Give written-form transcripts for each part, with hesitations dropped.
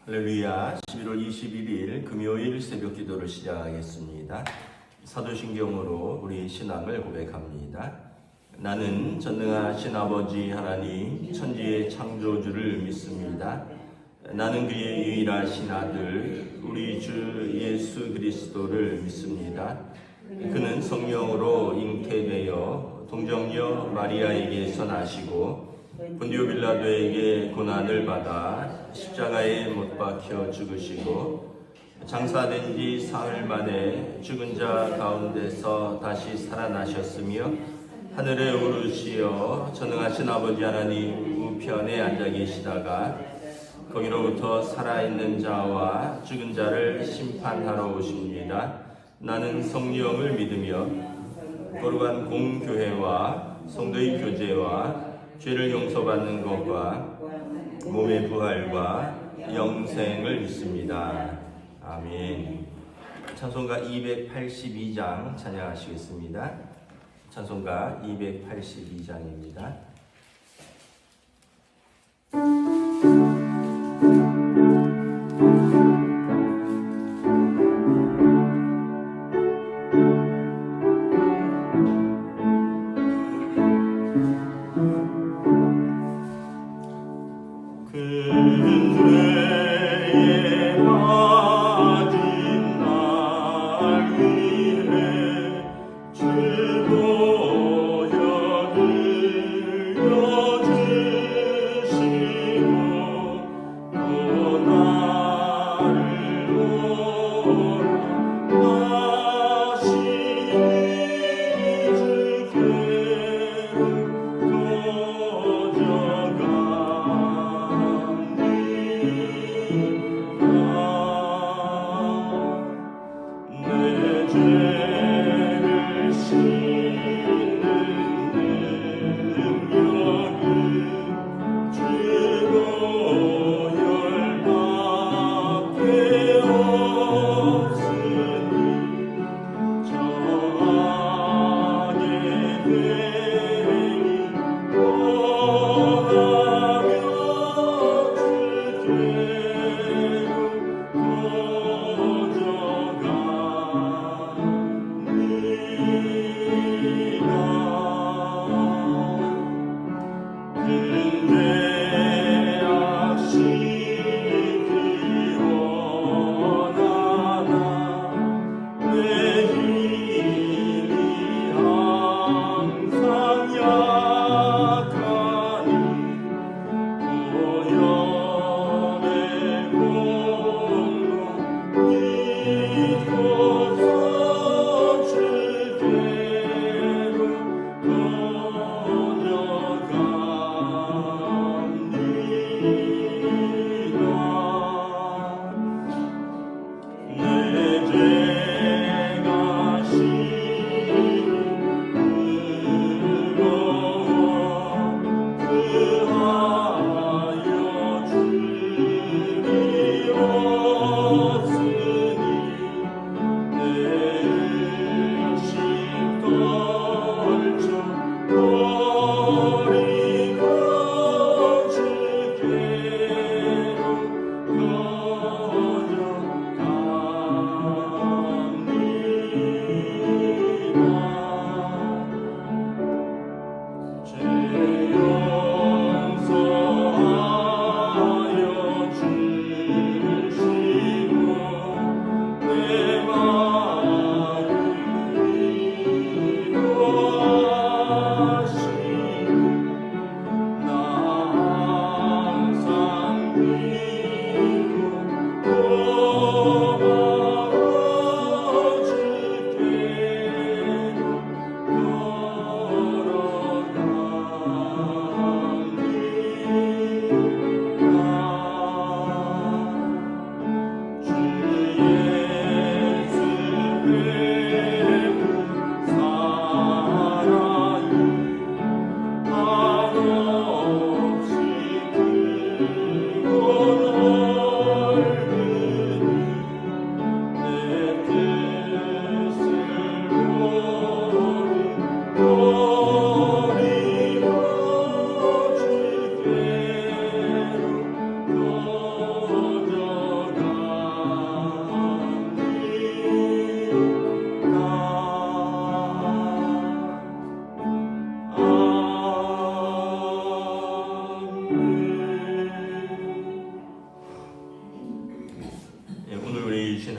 할렐루야. 11월 21일 금요일 새벽 기도를 시작하겠습니다. 사도신경으로 우리 신앙을 고백합니다. 나는 전능하신 아버지 하나님 천지의 창조주를 믿습니다. 나는 그의 유일하신 아들 우리 주 예수 그리스도를 믿습니다. 그는 성령으로 잉태되어 동정녀 마리아에게서 나시고 본디오 빌라도에게 고난을 받아 십자가에 못 박혀 죽으시고 장사된 지 사흘 만에 죽은 자 가운데서 다시 살아나셨으며 하늘에 오르시어 전능하신 아버지 하나님 우편에 앉아 계시다가 거기로부터 살아있는 자와 죽은 자를 심판하러 오십니다. 나는 성령을 믿으며 거룩한 공교회와 성도의 교제와 죄를 용서받는 것과 몸의 부활과 영생을 믿습니다. 아멘. 찬송가 282장 찬양하시겠습니다. 찬송가 282장입니다. 내 죄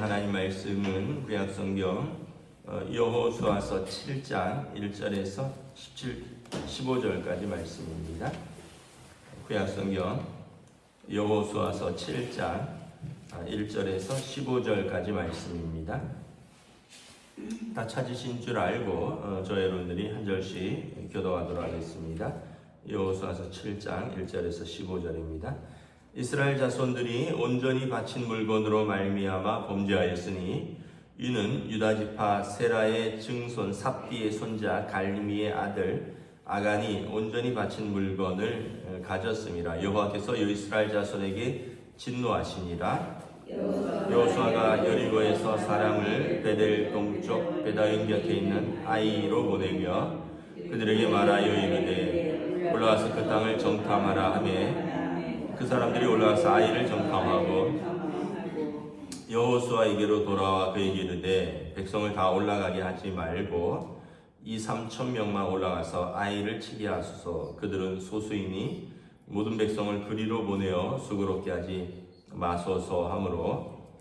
하나님 말씀은 구약성경 여호수아서 7장 1절에서 15절까지 말씀입니다. 구약성경 여호수아서 7장 1절에서 15절까지 말씀입니다. 다 찾으신 줄 알고 저 여러분들이 한 절씩 교도하도록 하겠습니다. 여호수아서 7장 1절에서 15절입니다. 이스라엘 자손들이 온전히 바친 물건으로 말미암아 범죄하였으니 이는 유다 지파 세라의 증손 삽비의 손자 갈미의 아들 아간이 온전히 바친 물건을 가졌음이라. 여호와께서 이스라엘 자손에게 진노하시니라. 여호수아가 여리고에서 사람을 베델 동쪽 베다인 곁에 있는 아이로 보내며 그들에게 말하여 이르되 올라와서 그 땅을 정탐하라 하매 그 사람들이 올라와서 아이를 정탐하고 여호수아에게로 돌아와 그에게 이르되 백성을 다 올라가게 하지 말고 2-3천 명만 올라가서 아이를 치게 하소서. 그들은 소수이니 모든 백성을 그리로 보내어 수고롭게 하지 마소서 하므로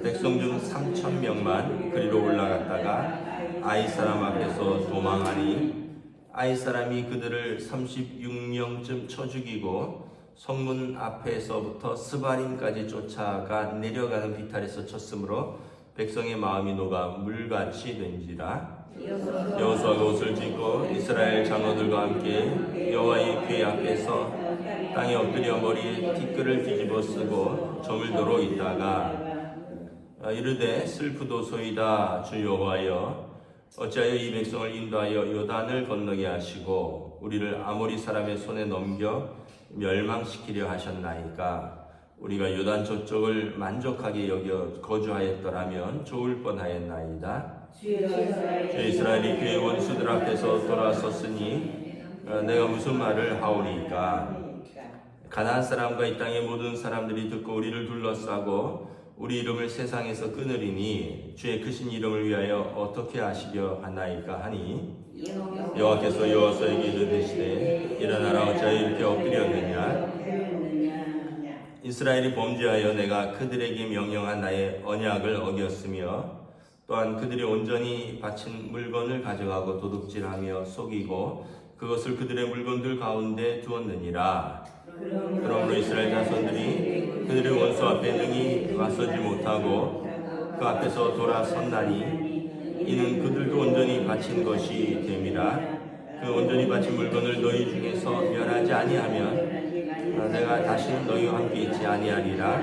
백성 중 3천 명만 그리로 올라갔다가 아이 사람 앞에서 도망하니 아이 사람이 그들을 36명쯤 쳐 죽이고 성문 앞에서부터 스바림까지 쫓아가 내려가는 비탈에서 쳤으므로 백성의 마음이 녹아 물같이 된지라. 여호수아가 옷을 찢고 이스라엘 장로들과 함께 여호와의 궤 앞에서 땅에 엎드려 머리에 티끌을 뒤집어 쓰고 저물도록 있다가 이르되 슬프도소이다. 주 여호와여 어찌하여 이 백성을 인도하여 요단을 건너게 하시고 우리를 아모리 사람의 손에 넘겨 멸망시키려 하셨나이까. 우리가 요단 저쪽을 만족하게 여겨 거주하였더라면 좋을 뻔하였나이다. 주 이스라엘이 그의 원수들 앞에서 돌아섰으니 내가 무슨 말을 하오리까. 가나안 사람과 이 땅의 모든 사람들이 듣고 우리를 둘러싸고 우리 이름을 세상에서 끊으리니 주의 크신 이름을 위하여 어떻게 하시려 하나이까 하니 여호와께서 여호수아에게 이르시되 일어나라. 어찌하여 이렇게 엎드렸느냐. 이스라엘이 범죄하여 내가 그들에게 명령한 나의 언약을 어겼으며 또한 그들이 온전히 바친 물건을 가져가고 도둑질하며 속이고 그것을 그들의 물건들 가운데 두었느니라. 그러므로 이스라엘 자손들이 그들의 원수 앞에 능히 맞서지 못하고 그 앞에서 돌아섰나니 이는 그들도 온전히 바친 것이 됨이라. 그 온전히 바친 물건을 너희 중에서 멸하지 아니하면 내가 다시는 너희와 함께 있지 아니하리라.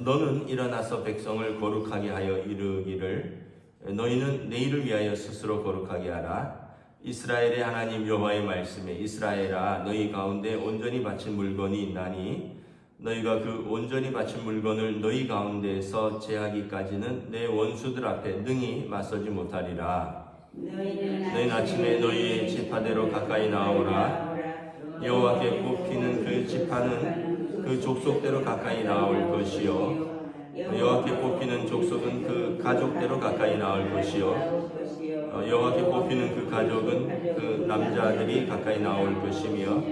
너는 일어나서 백성을 거룩하게 하여 이르기를 너희는 내일을 위하여 스스로 거룩하게 하라. 이스라엘의 하나님 여호와의 말씀에 이스라엘아 너희 가운데 온전히 바친 물건이 있나니 너희가 그 온전히 바친 물건을 너희 가운데에서 제하기까지는 내 원수들 앞에 능히 맞서지 못하리라. 너희는 아침에 너희의 지파대로 가까이 나오라. 여호와께 뽑히는 그 지파는 그 족속대로 가까이 나올 것이요 여호와께 뽑히는 족속은 그 가족대로 가까이 나올 것이요 여호와께 뽑히는 그 가족은 그 남자들이 가까이 나올 것이며.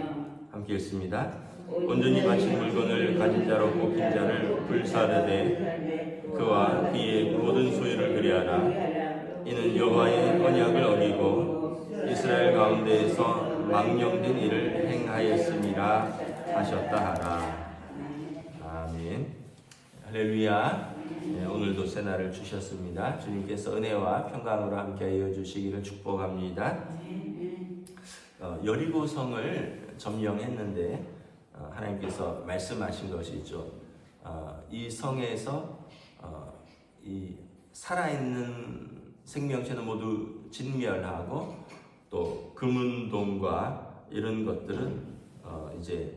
함께 읽습니다. 온전히 바친 물건을 가진 자로 뽑힌 자를 불사르되 그와 그의 모든 소유를 그리하라. 이는 여호와의 언약을 어기고 이스라엘 가운데에서 망령된 일을 행하였음이라 하셨다 하라. 아멘. 할렐루야. 오늘도 새날을 주셨습니다. 주님께서 은혜와 평강으로 함께하여 주시기를 축복합니다. 여리고성을 점령했는데 하나님께서 말씀하신 것이죠. 이 성에서 이 살아있는 생명체는 모두 진멸하고 또 금은동과 이런 것들은 이제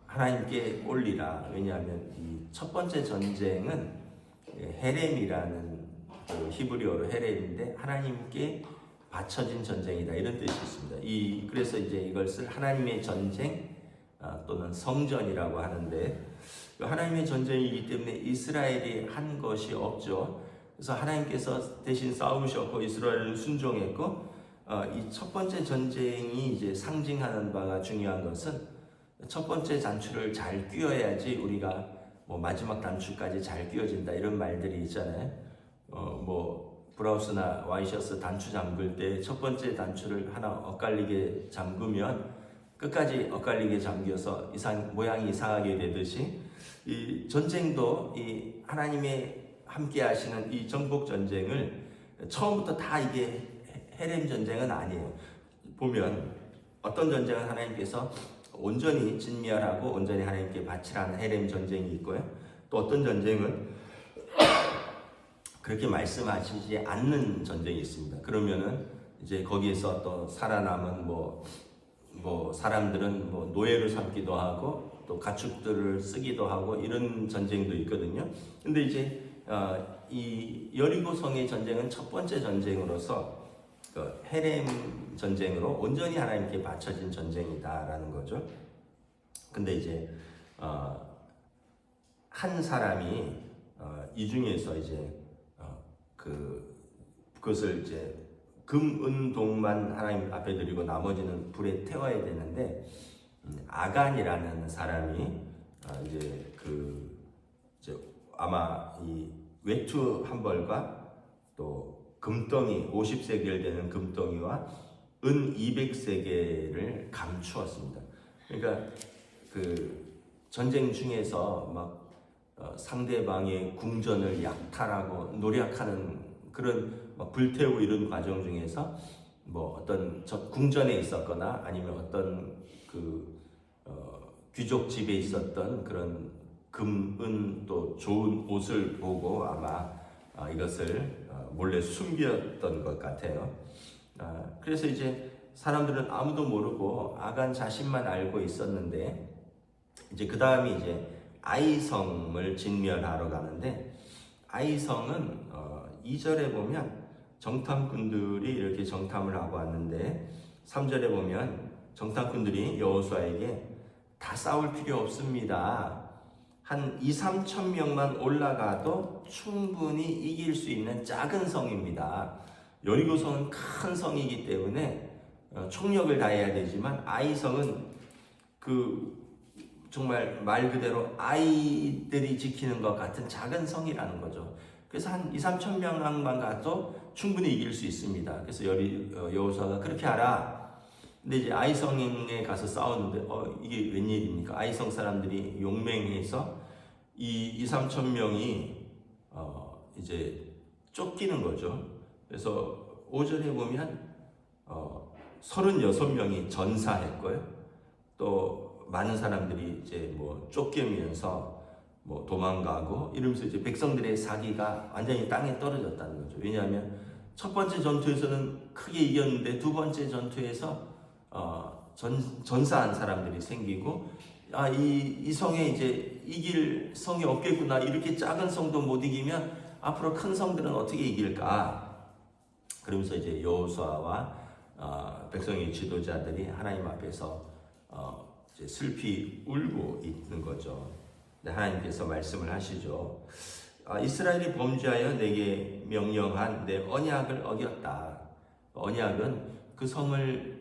하나님께 올리라. 왜냐하면 이 첫 번째 전쟁은 헤렘이라는 그 히브리어로 헤렘인데 하나님께 바쳐진 전쟁이다 이런 뜻이 있습니다. 그래서 이제 이것을 하나님의 전쟁 또는 성전이라고 하는데 하나님의 전쟁이기 때문에 이스라엘이 한 것이 없죠. 그래서 하나님께서 대신 싸우셨고 이스라엘은 순종했고 이 첫 번째 전쟁이 이제 상징하는 바가 중요한 것은 첫 번째 잔추를 잘 꿰어야지 우리가 뭐 마지막 단추까지 잘 끼워진다 이런 말들이 있잖아요. 뭐 브라우스나 와이셔츠 단추 잠글 때 첫 번째 단추를 하나 엇갈리게 잠그면 끝까지 엇갈리게 잠겨서 모양이 이상하게 되듯이 이 전쟁도 이 하나님의 함께 하시는 이 정복 전쟁을 처음부터 다 이게 헤렘 전쟁은 아니에요. 보면 어떤 전쟁은 하나님께서 온전히 진멸하고 온전히 하나님께 바치라는 헤렘 전쟁이 있고요. 또 어떤 전쟁은 그렇게 말씀하시지 않는 전쟁이 있습니다. 그러면은 이제 거기에서 또 살아남은 뭐 사람들은 뭐 노예를 삼기도 하고 또 가축들을 쓰기도 하고 이런 전쟁도 있거든요. 근데 이제 이 여리고성의 전쟁은 첫 번째 전쟁으로서 그 헤렘 전쟁으로 온전히 하나님께 바쳐진 전쟁이다라는 거죠. 근데 이제 한 사람이 이 중에서 이제 그것을 이제 금, 은, 동만 하나님 앞에 드리고 나머지는 불에 태워야 되는데 아간이라는 사람이 이제 아마 이 외투 한 벌과 또 금덩이 50세겔 되는 금덩이와 은 200세겔을 감추었습니다. 그러니까 그 전쟁 중에서 막 상대방의 궁전을 약탈하고 노략하는 그런 막 불태우고 이런 과정 중에서 뭐 어떤 궁전에 있었거나 아니면 어떤 귀족 집에 있었던 그런 금, 은 또 좋은 옷을 보고 아마 이것을 몰래 숨겼던 것 같아요. 그래서 이제 사람들은 아무도 모르고 아간 자신만 알고 있었는데 이제 그 다음이 이제 아이성을 진멸하러 가는데 아이성은 2절에 보면 정탐꾼들이 이렇게 정탐을 하고 왔는데 3절에 보면 정탐꾼들이 여호수아에게 다 싸울 필요 없습니다. 한 2-3천 명만 올라가도 충분히 이길 수 있는 작은 성입니다. 여리고성은 큰 성이기 때문에 총력을 다해야 되지만 아이성은 정말 말 그대로 아이들이 지키는 것 같은 작은 성이라는 거죠. 그래서 한 2-3천 명만 가도 충분히 이길 수 있습니다. 그래서 여호수아가 그렇게 하라. 근데 이제 아이성에 가서 싸웠는데 이게 웬일입니까? 아이성 사람들이 용맹해서 이 2-3천 명이 이제 쫓기는 거죠. 그래서 5절에 보면 36명이 전사했고요. 또 많은 사람들이 이제 뭐 쫓기면서 뭐 도망가고 이러면서 이제 백성들의 사기가 완전히 땅에 떨어졌다는 거죠. 왜냐하면 첫 번째 전투에서는 크게 이겼는데 두 번째 전투에서 전사한 사람들이 생기고 이 성에 이제 이길 성이 없겠구나. 이렇게 작은 성도 못 이기면 앞으로 큰 성들은 어떻게 이길까? 그러면서 이제 여호수아와 백성의 지도자들이 하나님 앞에서 이제 슬피 울고 있는 거죠. 하나님께서 말씀을 하시죠. 이스라엘이 범죄하여 내게 명령한 내 언약을 어겼다. 언약은 그 성을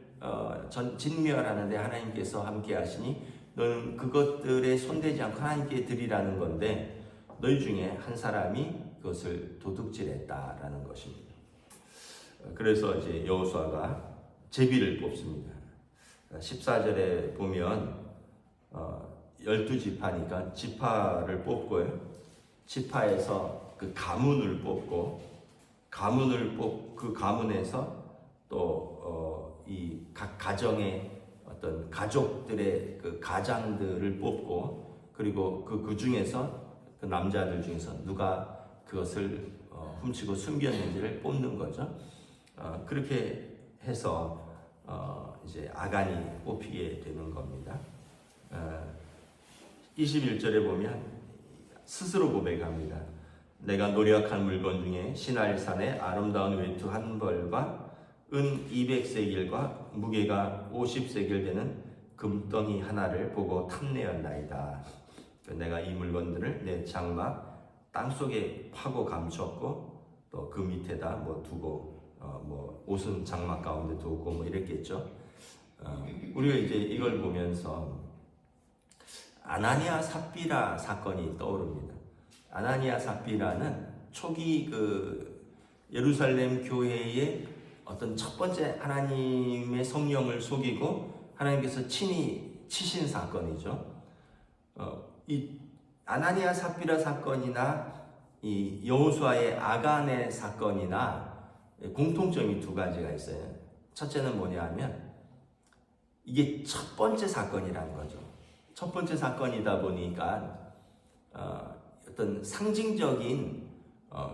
진멸하는데 하나님께서 함께 하시니 너는 그것들에 손대지 않고 하나님께 드리라는 건데 너희 중에 한 사람이 그것을 도둑질했다라는 것입니다. 그래서 이제 여호수아가 제비를 뽑습니다. 14절에 보면 12지파니까 지파를 뽑고요. 지파에서 그 가문을 뽑고 그 가문에서 또 이 각 가정의 어떤 가족들의 그 가장들을 뽑고 그리고 그 중에서 그 남자들 중에서 누가 그것을 훔치고 숨겼는지를 뽑는 거죠. 그렇게 해서 이제 아간이 뽑히게 되는 겁니다. 21절에 보면 스스로 고백합니다. 내가 노력한 물건 중에 시날산의 아름다운 외투 한 벌과 은 200세겔과 무게가 50세겔 되는 금덩이 하나를 보고 탐내었나이다. 내가 이 물건들을 내 장막 땅속에 파고 감췄고 또 그 밑에다 뭐 두고 뭐 옷은 장막 가운데 두고 뭐 이랬겠죠. 우리가 이제 이걸 보면서 아나니아 삽비라 사건이 떠오릅니다. 아나니아 삽비라는 초기 예루살렘 교회의 어떤 첫 번째 하나님의 성령을 속이고 하나님께서 친히 치신 사건이죠. 이 아나니아 삽비라 사건이나 이 여호수아의 아간의 사건이나 공통점이 두 가지가 있어요. 첫째는 뭐냐 하면 이게 첫 번째 사건이라는 거죠. 첫 번째 사건이다 보니까 어떤 상징적인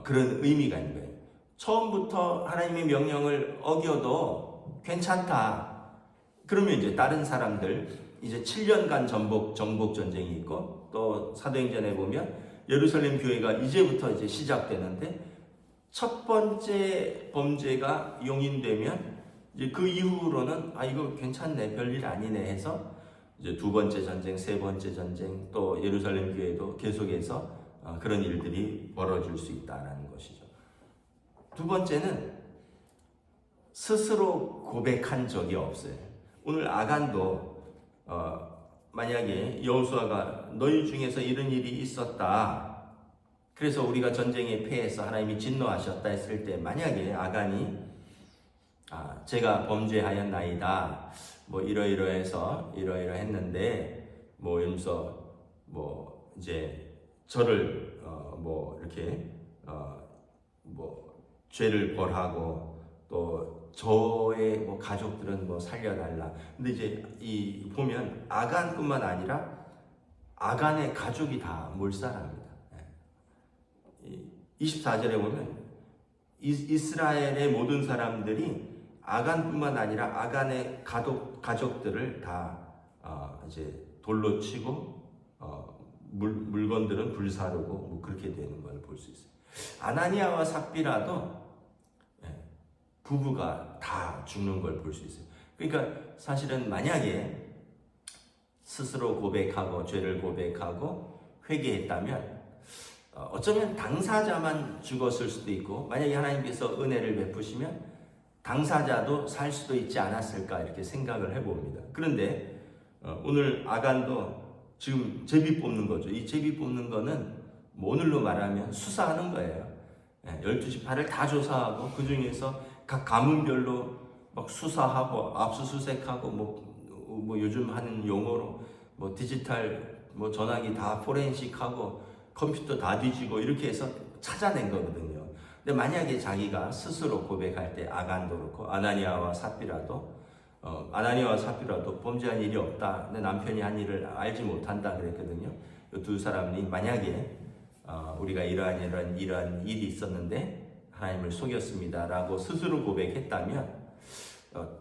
그런 의미가 있는 거예요. 처음부터 하나님의 명령을 어겨도 괜찮다. 그러면 이제 다른 사람들 이제 7년간 정복 전쟁이 있고 또 사도행전에 보면 예루살렘 교회가 이제부터 이제 시작되는데 첫 번째 범죄가 용인되면 이제 그 이후로는 이거 괜찮네, 별일 아니네 해서 이제 두 번째 전쟁, 세 번째 전쟁, 또 예루살렘 교회도 계속해서 그런 일들이 벌어질 수 있다라는 것이죠. 두 번째는 스스로 고백한 적이 없어요. 오늘 아간도 만약에 여호수아가 너희 중에서 이런 일이 있었다, 그래서 우리가 전쟁에 패해서 하나님이 진노하셨다 했을 때 만약에 아간이 제가 범죄하였나이다, 뭐 이러이러해서 이러이러했는데 뭐 이러면서 뭐 이제 저를 뭐 이렇게 뭐 죄를 벌하고 또 저의 뭐 가족들은 뭐 살려달라. 근데 이제 이 보면 아간뿐만 아니라 아간의 가족이 다 몰살합니다. 24절에 보면 이스라엘의 모든 사람들이 아간뿐만 아니라 아간의 가족들을 다 이제 돌로 치고 물건들은 불사르고 뭐 그렇게 되는 걸 볼 수 있어요. 아나니아와 삽비라도 부부가 다 죽는 걸 볼 수 있어요. 그러니까 사실은 만약에 스스로 고백하고 죄를 고백하고 회개했다면 어쩌면 당사자만 죽었을 수도 있고, 만약에 하나님께서 은혜를 베푸시면 당사자도 살 수도 있지 않았을까 이렇게 생각을 해봅니다. 그런데 오늘 아간도 지금 제비 뽑는 거죠. 이 제비 뽑는 거는 뭐 오늘로 말하면 수사하는 거예요. 12지파를 다 조사하고 그 중에서 각 가문별로 막 수사하고 압수수색하고 뭐 요즘 하는 용어로 뭐 디지털 뭐 전화기 다 포렌식하고 컴퓨터 다 뒤지고 이렇게 해서 찾아낸 거거든요. 근데 만약에 자기가 스스로 고백할 때 아간도 그렇고 아나니아와 삽비라도 범죄한 일이 없다, 내 남편이 한 일을 알지 못한다 그랬거든요. 이 두 사람이 만약에 우리가 이러한 일이 있었는데 하나님을 속였습니다라고 스스로 고백했다면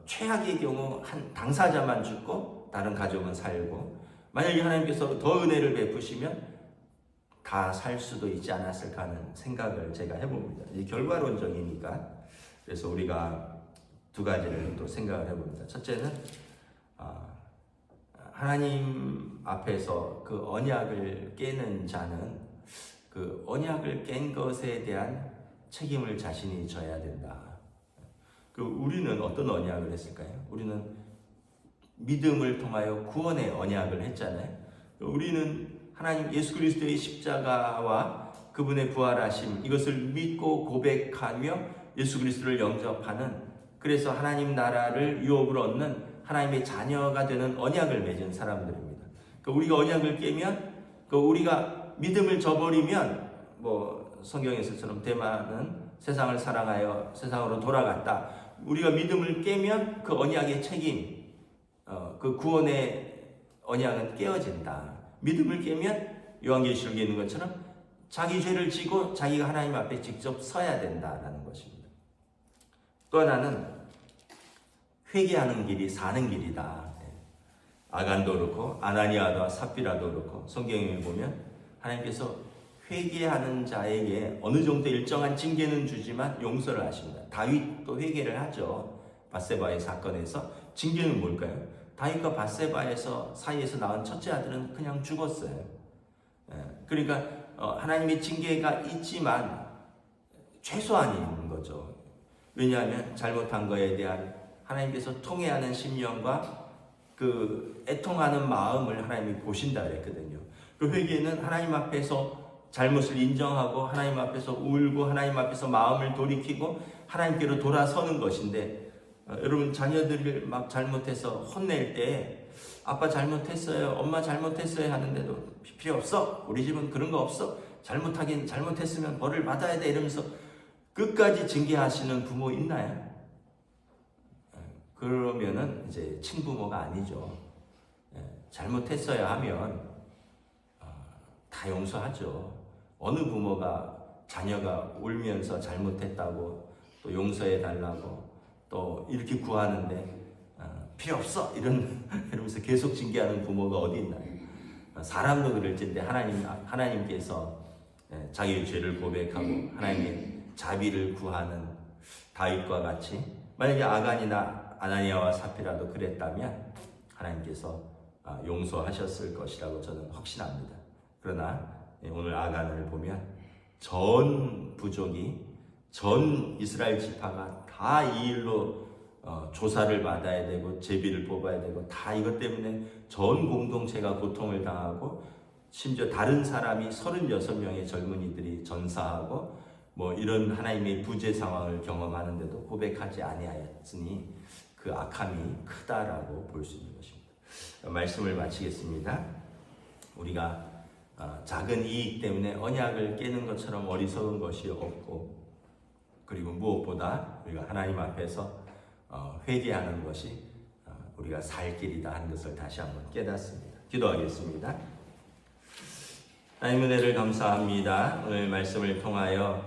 최악의 경우 한 당사자만 죽고 다른 가족은 살고, 만약에 하나님께서 더 은혜를 베푸시면 다 살 수도 있지 않았을까 하는 생각을 제가 해봅니다. 이 결과론적이니까. 그래서 우리가 두 가지를 또 생각을 해봅니다. 첫째는 하나님 앞에서 그 언약을 깨는 자는 그 언약을 깬 것에 대한 책임을 자신이 져야 된다. 우리는 어떤 언약을 했을까요? 우리는 믿음을 통하여 구원의 언약을 했잖아요. 우리는 하나님 예수 그리스도의 십자가와 그분의 부활하심, 이것을 믿고 고백하며 예수 그리스도를 영접하는, 그래서 하나님 나라를 유업으로 얻는 하나님의 자녀가 되는 언약을 맺은 사람들입니다. 우리가 언약을 깨면, 우리가 믿음을 저버리면, 뭐 성경에서처럼 대만은 세상을 사랑하여 세상으로 돌아갔다. 우리가 믿음을 깨면 그 언약의 책임, 그 구원의 언약은 깨어진다. 믿음을 깨면 요한계시록에 있는 것처럼 자기 죄를 지고 자기가 하나님 앞에 직접 서야 된다는 것입니다. 또 하나는 회개하는 길이 사는 길이다. 아간도 그렇고 아나니아와 삽비라도 그렇고 성경에 보면 하나님께서 회개하는 자에게 어느 정도 일정한 징계는 주지만 용서를 하십니다. 다윗도 회개를 하죠. 밧세바의 사건에서 징계는 뭘까요? 다윗과 밧세바에서 사이에서 낳은 첫째 아들은 그냥 죽었어요. 그러니까 하나님의 징계가 있지만 최소한인 거죠. 왜냐하면 잘못한 거에 대한 하나님께서 통회하는 심령과 그 애통하는 마음을 하나님이 보신다 그랬거든요. 그 회개는 하나님 앞에서 잘못을 인정하고 하나님 앞에서 울고 하나님 앞에서 마음을 돌이키고 하나님께로 돌아서는 것인데, 여러분 자녀들을 막 잘못해서 혼낼 때 아빠 잘못했어요, 엄마 잘못했어요 하는데도 필요 없어, 우리 집은 그런 거 없어, 잘못하긴 잘못했으면 벌을 받아야 돼 이러면서 끝까지 징계하시는 부모 있나요? 그러면은 이제 친부모가 아니죠. 잘못했어야 하면 다 용서하죠. 어느 부모가 자녀가 울면서 잘못했다고 또 용서해 달라고 또 이렇게 구하는데 필요 없어 이러면서 계속 징계하는 부모가 어디 있나요? 사람도 그럴텐데 하나님께서 자기의 죄를 고백하고 하나님의 자비를 구하는 다윗과 같이 만약에 아간이나 아나니아와 삽비라도 그랬다면 하나님께서 용서하셨을 것이라고 저는 확신합니다. 그러나 오늘 아간을 보면 전 부족이, 전 이스라엘 지파가 다 이 일로 조사를 받아야 되고 제비를 뽑아야 되고 다 이것 때문에 전 공동체가 고통을 당하고 심지어 다른 사람이 36명의 젊은이들이 전사하고 뭐 이런 하나님의 부재 상황을 경험하는데도 고백하지 아니하였으니 그 악함이 크다라고 볼 수 있는 것입니다. 말씀을 마치겠습니다. 우리가 작은 이익 때문에 언약을 깨는 것처럼 어리석은 것이 없고, 그리고 무엇보다 우리가 하나님 앞에서 회개하는 것이 우리가 살 길이다 하는 것을 다시 한번 깨닫습니다. 기도하겠습니다. 하나님 은혜를 감사합니다. 오늘 말씀을 통하여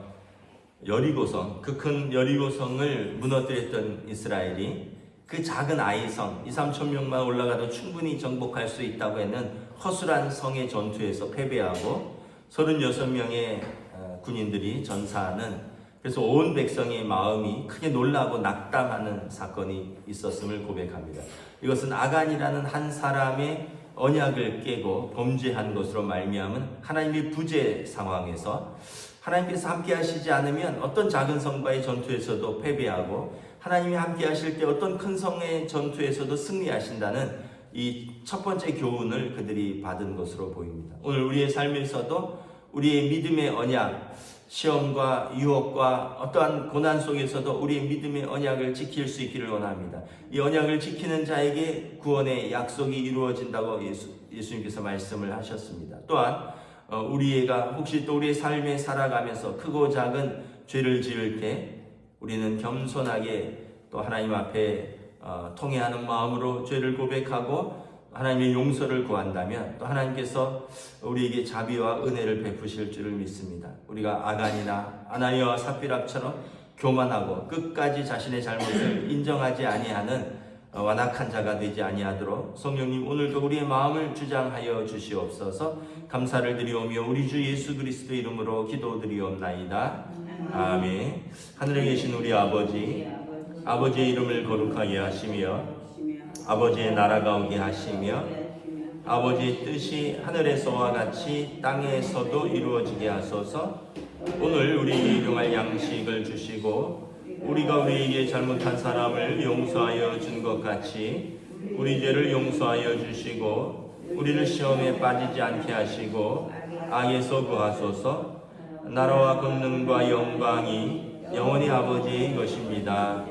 여리고성, 그 큰 여리고성을 무너뜨렸던 이스라엘이 그 작은 아이성 2-3천 명만 올라가도 충분히 정복할 수 있다고 했는 허술한 성의 전투에서 패배하고 36명의 군인들이 전사하는, 그래서 온 백성의 마음이 크게 놀라고 낙담하는 사건이 있었음을 고백합니다. 이것은 아간이라는 한 사람의 언약을 깨고 범죄한 것으로 말미암은 하나님의 부재 상황에서 하나님께서 함께 하시지 않으면 어떤 작은 성과의 전투에서도 패배하고 하나님이 함께 하실 때 어떤 큰 성의 전투에서도 승리하신다는 이 첫 번째 교훈을 그들이 받은 것으로 보입니다. 오늘 우리의 삶에서도 우리의 믿음의 언약, 시험과 유혹과 어떠한 고난 속에서도 우리의 믿음의 언약을 지킬 수 있기를 원합니다. 이 언약을 지키는 자에게 구원의 약속이 이루어진다고 예수님께서 말씀을 하셨습니다. 또한 우리가 혹시 또 우리의 삶에 살아가면서 크고 작은 죄를 지을 때 우리는 겸손하게 또 하나님 앞에 통회하는 마음으로 죄를 고백하고 하나님의 용서를 구한다면 또 하나님께서 우리에게 자비와 은혜를 베푸실 줄을 믿습니다. 우리가 아간이나 아나니아와 삽비락처럼 교만하고 끝까지 자신의 잘못을 인정하지 아니하는 완악한 자가 되지 아니하도록 성령님 오늘도 우리의 마음을 주장하여 주시옵소서. 감사를 드리오며 우리 주 예수 그리스도 이름으로 기도드리옵나이다. 아멘. 하늘에 계신 우리 아버지, 아버지의 이름을 거룩하게 하시며 아버지의 나라가 오게 하시며 아버지의 뜻이 하늘에서와 같이 땅에서도 이루어지게 하소서. 오늘 우리에게 일용할 양식을 주시고 우리가 우리에게 잘못한 사람을 용서하여 준 것 같이 우리 죄를 용서하여 주시고 우리를 시험에 빠지지 않게 하시고 악에서 구하소서. 나라와 권능과 영광이 영원히 아버지의 것입니다.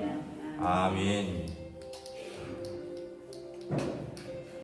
아멘.